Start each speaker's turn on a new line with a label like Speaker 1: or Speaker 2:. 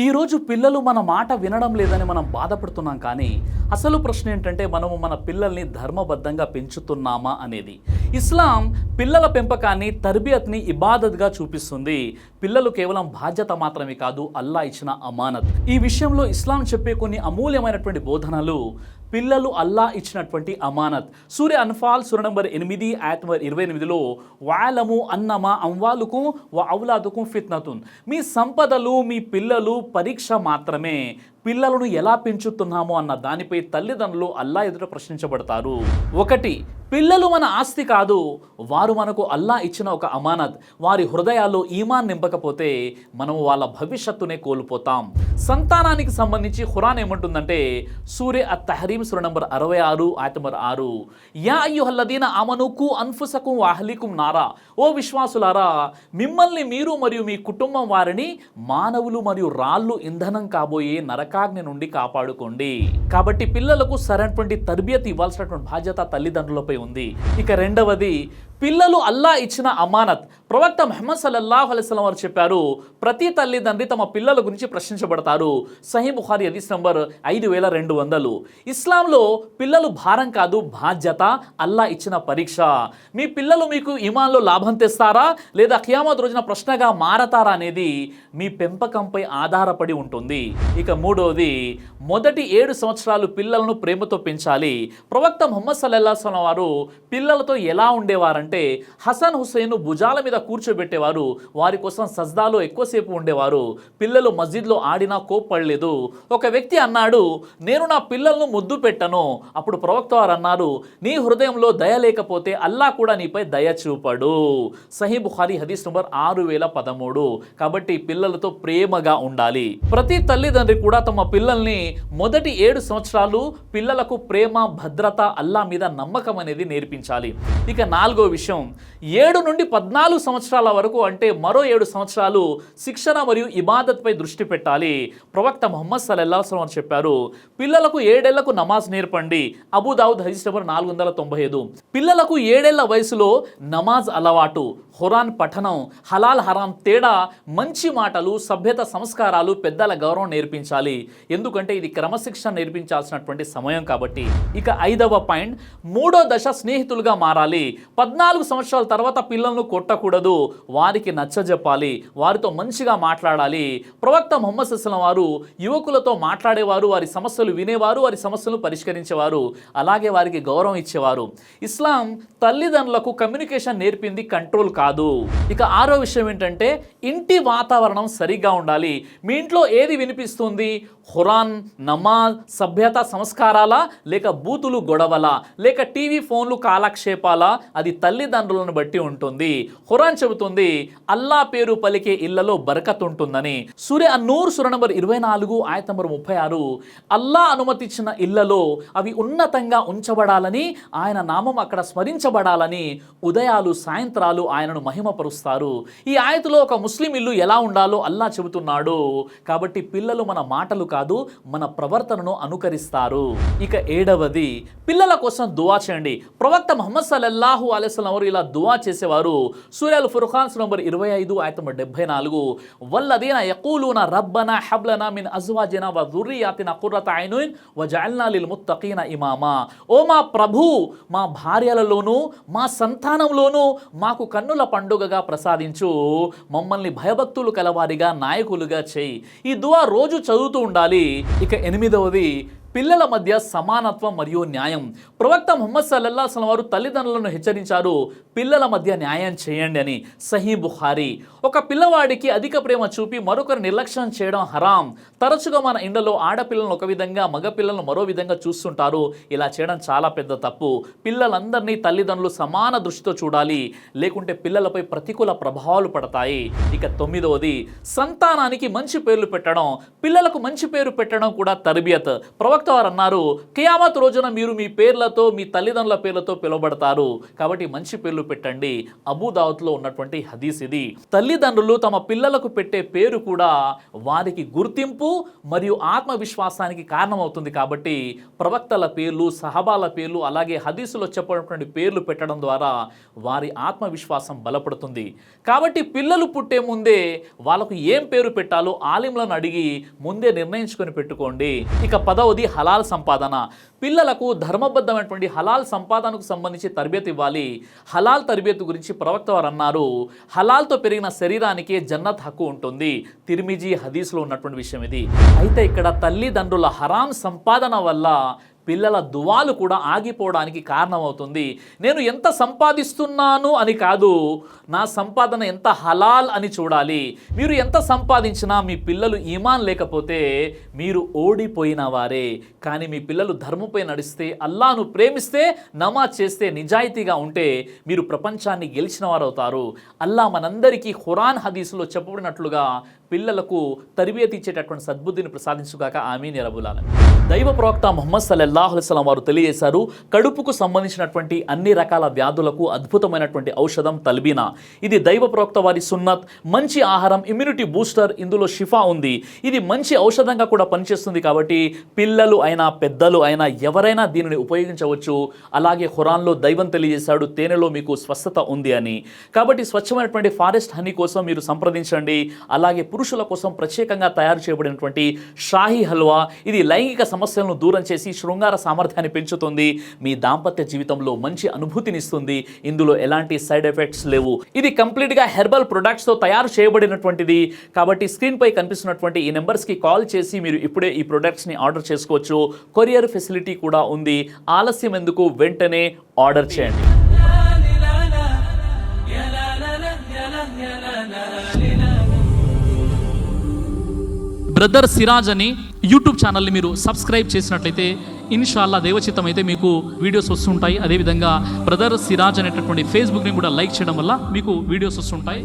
Speaker 1: ఈరోజు పిల్లలు మన మాట వినడం లేదని మనం బాధపడుతున్నాం, కానీ అసలు ప్రశ్న ఏంటంటే మనము మన పిల్లల్ని ధర్మబద్ధంగా పెంచుతున్నామా అనేది. ఇస్లాం పిల్లల పెంపకాన్ని, తర్బియత్ని ఇబాదత్గా చూపిస్తుంది. పిల్లలు కేవలం బాధ్యత మాత్రమే కాదు, అల్లా ఇచ్చిన అమానత్. ఈ విషయంలో ఇస్లాం చెప్పే కొన్ని అమూల్యమైనటువంటి బోధనలు పిల్లలు అల్లా ఇచ్చినటువంటి అమానత్. సూర్య అన్ఫాల్ సూర నంబర్ 8 ఆయత్ నంబర్ 28లో వాలము అన్నమా అమ్వాలుకుం వ ఔలాదుకుం ఫిత్నతున్, మీ సంపదలు మీ పిల్లలు పరీక్ష మాత్రమే. పిల్లలను ఎలా పెంచుతున్నామో అన్న దానిపై తల్లిదండ్రులు అల్లా ఎదుట ప్రశ్నించబడతారు. ఒకటి, పిల్లలు మన ఆస్తి కాదు, వారు మనకు అల్లా ఇచ్చిన ఒక అమానత్. వారి హృదయాల్లో ఈమాన్ నింపకపోతే మనము వాళ్ళ భవిష్యత్తునే కోల్పోతాం. సంతానానికి సంబంధించి ఖురాన్ ఏమంటుందంటే సూర్య అతహరీం సూర నంబర్ 66 ఆయత్ నంబర్ 6, యా అయ్యుహల్లదీన ఆమను కు అన్ఫుసకుం వ అహ్లీకుం నారా, ఓ విశ్వాసులారా మిమ్మల్ని మీరు మరియు మీ కుటుంబం వారిని మానవులు మరియు రాళ్ళు ఇంధనం కాబోయే నరకాగ్ని నుండి కాపాడుకోండి. కాబట్టి పిల్లలకు సరైనటువంటి తర్బియత్ ఇవ్వాల్సినటువంటి బాధ్యత తల్లిదండ్రులపై ఉంది. ఇక రెండవది, పిల్లలు అల్లా ఇచ్చిన అమానత్. ప్రవక్త ముహమ్మద్ సల్లల్లాహు అలైహి వసల్లం వారు చెప్పారు, ప్రతి తల్లిదండ్రి తమ పిల్లల గురించి ప్రశ్నించబడతారు. సహీ బుఖారీ హదీస్ నంబర్ 5200. ఇస్లాంలో పిల్లలు భారం కాదు, బాధ్యత, అల్లా ఇచ్చిన పరీక్ష. మీ పిల్లలు మీకు ఈమాన్లో లాభం తెస్తారా లేదా ఖియామత్ రోజున ప్రశ్నగా మారతారా అనేది మీ పెంపకంపై ఆధారపడి ఉంటుంది. ఇక మూడవది, మొదటి 7 సంవత్సరాలు పిల్లలను ప్రేమతో పెంచాలి. ప్రవక్త ముహమ్మద్ సల్లల్లాహు అలైహి వసల్లం వారు పిల్లలతో ఎలా ఉండేవారంటే హసన్ హుస్సేన్ భుజాల మీద కూర్చోబెట్టేవారు. వారి కోసం సజ్దాలో ఎక్కువసేపు ఉండేవారు. పిల్లలు మస్జిద్లో ఆడినా కోప్పడలేదు. ఒక వ్యక్తి అన్నాడు, నేను నా పిల్లలను ముద్దు పెట్టను. అప్పుడు ప్రవక్త వారు అన్నారు, నీ హృదయంలో దయ లేకపోతే అల్లా కూడా నీపై దయ చూపడు. సహీ బుఖారీ హదీస్ నంబర్ 6013. కాబట్టి పిల్లలతో ప్రేమగా ఉండాలి. ప్రతి తల్లిదండ్రి కూడా తమ పిల్లల్ని మొదటి 7 సంవత్సరాలు పిల్లలకు ప్రేమ, భద్రత, అల్లా మీద నమ్మకం అనేది నేర్పించాలి. ఇక నాలుగో విషయం, 7 నుండి 14 సంవత్సరాల వరకు అంటే మరో 7 సంవత్సరాలు శిక్షణ మరియు ఇబాదత్ పై దృష్టి పెట్టాలి. ప్రవక్త ముహమ్మద్ సల్లల్లాహు అలైహి వసల్లం చెప్పారు, పిల్లలకు 7 ఏళ్లకు నమాజ్ నేర్పండి. అబూ దావుద్ హదీస్ నంబర్ 495. పిల్లలకు 7 ఏళ్ల వయసులో నమాజ్ అలవాటు, ఖురాన్ పఠనం, హలాల్ హరాం తేడా, మంచి మాటలు, సభ్యత, సంస్కారాలు, పెద్దల గౌరవం నేర్పించాలి. ఎందుకంటే ఇది క్రమశిక్షణ నేర్పించాల్సినటువంటి సమయం కాబట్టి. ఇక 5వ పాయింట్, 3వ దశ స్నేహితులుగా మారాలి. 14 సంవత్సరాల తర్వాత పిల్లలను కొట్టకూడదు, వారికి నచ్చజెప్పాలి, వారితో మంచిగా మాట్లాడాలి. ప్రవక్త ముహమ్మద్ సల్లల్లాహు అలైహి వసల్లం వారు యువకులతో మాట్లాడేవారు, వారి సమస్యలు వినేవారు, వారి సమస్యలను పరిష్కరించేవారు, అలాగే వారికి గౌరవం ఇచ్చేవారు. ఇస్లాం తల్లిదండ్రులకు కమ్యూనికేషన్ నేర్పింది, కంట్రోల్ కాదు. ఇక 6వ విషయం ఏంటంటే ఇంటి వాతావరణం సరిగ్గా ఉండాలి. మీ ఇంట్లో ఏది వినిపిస్తుంది? ఖురాన్, నమాజ్, సభ్యత, సంస్కారాలా లేక బూతులు, గొడవలా లేక టీవీ, ఫోన్లు, కాలక్షేపాలా? అది తల్లిదండ్రులను బట్టి ఉంటుంది. ఖురాన్ చెబుతుంది అల్లా పేరు పలికే ఇళ్లలో బరకత్ ఉంటుందని. సూర్య అన్నూర్ సూర నంబర్ 24 ఆయత్ నంబర్ 36, అల్లా అనుమతించిన ఇళ్లలో అవి ఉన్నతంగా ఉంచబడాలని, ఆయన నామం అక్కడ స్మరించబడాలని ఉదయాలు సాయంత్రాలు ఆయనను మహిమపరుస్తారు. ఈ ఆయతులో ఒక ముస్లిం ఇల్లు ఎలా ఉండాలో అల్లా చెబుతున్నాడు. కాబట్టి పిల్లలు మన మాటలు కాదు, మన ప్రవర్తనను అనుకరిస్తారు. ఇక 7వది, పిల్లల కోసం దువా చేయండి. ప్రవక్త ముహమ్మద్ సల్లల్లాహు అలైహి వసల్లం వారు ఇలా దువా చేసేవారు. సూరయ అల్ ఫుర్ఖాన్ సూర నంబర్ 25 ఆయత్ నంబర్ 74, వల్లదీన యఖూలూన రబ్బనా హబ్లనా మిన్ అజ్వాజినా వ ذుర్రియాతినా ఖుర్రత ఐనున్ వజఅల్నా లిల్ ముత్తఖీన ఇమామా. ఓ మా ప్రభు, మా భార్యలలోనూ మా సంతానంలోనూ మాకు కన్నుల పండుగగా ప్రసాదించు, మమ్మల్ని భయభక్తులు కలవారిగా, నాయకులుగా చేయి. ఈ దువా రోజు చదువుతూ ఉండాలి. ఇక 8వది, పిల్లల మధ్య సమానత్వం మరియు న్యాయం. ప్రవక్త ముహమ్మద్ సల్లల్లాహు అలైహి వసల్లం వారు తల్లిదండ్రులను హెచ్చరించారు, పిల్లల మధ్య న్యాయం చేయండి అని. సహీ బుఖారీ. ఒక పిల్లవాడికి అధిక ప్రేమ చూపి మరొకరు నిర్లక్ష్యం చేయడం హరాం. తరచుగా మన ఇండ్లలో ఆడపిల్లలను ఒక విధంగా, మగపిల్లలను మరో విధంగా చూస్తుంటారు. ఇలా చేయడం చాలా పెద్ద తప్పు. పిల్లలందరినీ తల్లిదండ్రులు సమాన దృష్టితో చూడాలి, లేకుంటే పిల్లలపై ప్రతికూల ప్రభావాలు పడతాయి. ఇక 9వది, సంతానానికి మంచి పేర్లు పెట్టడం. పిల్లలకు మంచి పేరు పెట్టడం కూడా తర్బియత్. ప్రవక్త ప్రవక్త వారు అన్నారు, కియామత్ రోజున మీరు మీ పేర్లతో మీ తల్లిదండ్రుల పేర్లతో పిలువబడతారు, కాబట్టి మంచి పేర్లు పెట్టండి. అబూదావుద్లో ఉన్నటువంటి హదీస్ ఇది. తల్లిదండ్రులు తమ పిల్లలకు పెట్టే పేరు కూడా వారికి గుర్తింపు మరియు ఆత్మవిశ్వాసానికి కారణమవుతుంది. కాబట్టి ప్రవక్తల పేర్లు, సహబాల పేర్లు, అలాగే హదీసులో చెప్పినటువంటి పేర్లు పెట్టడం ద్వారా వారి ఆత్మవిశ్వాసం బలపడుతుంది. కాబట్టి పిల్లలు పుట్టే ముందే వాళ్ళకు ఏం పేరు పెట్టాలో ఆలింలను అడిగి ముందే నిర్ణయించుకొని పెట్టుకోండి. ఇక 10వది హలాల్ సంపాదన. పిల్లలకు ధర్మబద్ధమైనటువంటి హలాల్ సంపాదనకు సంబంధించి తరబియత్ ఇవ్వాలి. హలాల్ తరబియత్ గురించి ప్రవక్త వారు అన్నారు, హలాల్తో పెరిగిన శరీరానికి జన్నత్ హక్కు ఉంటుంది. తిర్మిజీ హదీస్లో ఉన్నటువంటి విషయం ఇది. అయితే ఇక్కడ తల్లిదండ్రుల హరాం సంపాదన వల్ల పిల్లల దువాలు కూడా ఆగిపోవడానికి కారణమవుతుంది. నేను ఎంత సంపాదిస్తున్నాను అని కాదు, నా సంపాదన ఎంత హలాల్ అని చూడాలి. మీరు ఎంత సంపాదించినా మీ పిల్లలు ఈమాన్ లేకపోతే మీరు ఓడిపోయిన వారే. కానీ మీ పిల్లలు ధర్మంపై నడిస్తే, అల్లాను ప్రేమిస్తే, నమాజ్ చేస్తే, నిజాయితీగా ఉంటే మీరు ప్రపంచాన్ని గెలిచిన వారు అవుతారు. అల్లా మనందరికీ ఖురాన్ హదీసులో చెప్పబడినట్లుగా పిల్లలకు తరబియత్ ఇచ్చేటటువంటి సద్బుద్ధిని ప్రసాదించుగాక. ఆమీన్ యా రబ్బుల్ ఆలమీన్. దైవ ప్రవక్త ముహమ్మద్ సల్లల్లాహు అలైహి వసల్లం వారు తెలియజేశారు, కడుపుకు సంబంధించినటువంటి అన్ని రకాల వ్యాధులకు అద్భుతమైనటువంటి ఔషధం తల్బీనా. ఇది దైవ ప్రవక్త వారి సున్నత్. మంచి ఆహారం, ఇమ్యూనిటీ బూస్టర్, ఇందులో షిఫా ఉంది. ఇది మంచి ఔషధంగా కూడా పనిచేస్తుంది. కాబట్టి పిల్లలు అయినా పెద్దలు అయినా ఎవరైనా దీనిని ఉపయోగించవచ్చు. అలాగే ఖురాన్లో దైవం తెలియజేశాడు, తేనెలో మీకు స్వస్థత ఉంది అని. కాబట్టి స్వచ్ఛమైనటువంటి ఫారెస్ట్ హనీ కోసం మీరు సంప్రదించండి. అలాగే పురుషుల కోసం ప్రత్యేకంగా తయారు చేయబడినటువంటి షాహీ హల్వా, ఇది లైంగిక సమస్యలను దూరం చేసి శృంగార సామర్థ్యాన్ని పెంచుతుంది. మీ దాంపత్య జీవితంలో మంచి అనుభూతినిస్తుంది. ఇందులో ఎలాంటి సైడ్ ఎఫెక్ట్స్ లేవు. ఇది కంప్లీట్గా హెర్బల్ ప్రొడక్ట్స్తో తయారు చేయబడినటువంటిది. కాబట్టి స్క్రీన్పై కనిపిస్తున్నటువంటి ఈ నెంబర్స్కి కాల్ చేసి మీరు ఇప్పుడే ఈ ప్రొడక్ట్స్ని ఆర్డర్ చేసుకోవచ్చు. కొరియర్ ఫెసిలిటీ కూడా ఉంది. ఆలస్యం ఎందుకు, వెంటనే ఆర్డర్ చేయండి. బ్రదర్ సిరాజ్ అని యూట్యూబ్ ఛానల్ని మీరు సబ్స్క్రైబ్ చేసినట్లయితే ఇన్షాల్లా దేవచిత్తం అయితే మీకు వీడియోస్ వస్తుంటాయి. అదేవిధంగా బ్రదర్ సిరాజ్ అనేటటువంటి ఫేస్బుక్ని కూడా లైక్ చేయడం వల్ల మీకు వీడియోస్ వస్తుంటాయి.